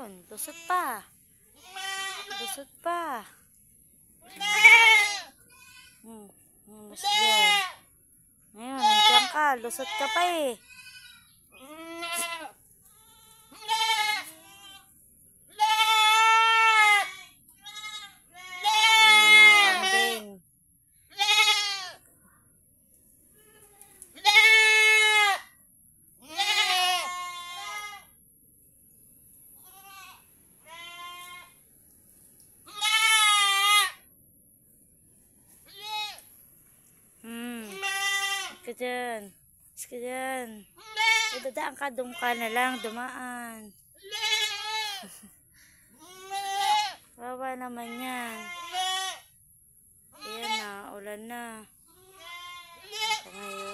Ayun, lusot pa. Lusot pa. Lusot yan. Ayun, nandiyan ka. Lusot ka pa eh. Ka dyan. Ka dyan. Dadaan ka, doon ka na lang, dumaan. Wawa naman yan. Ayan na, ulan na. Ngayon.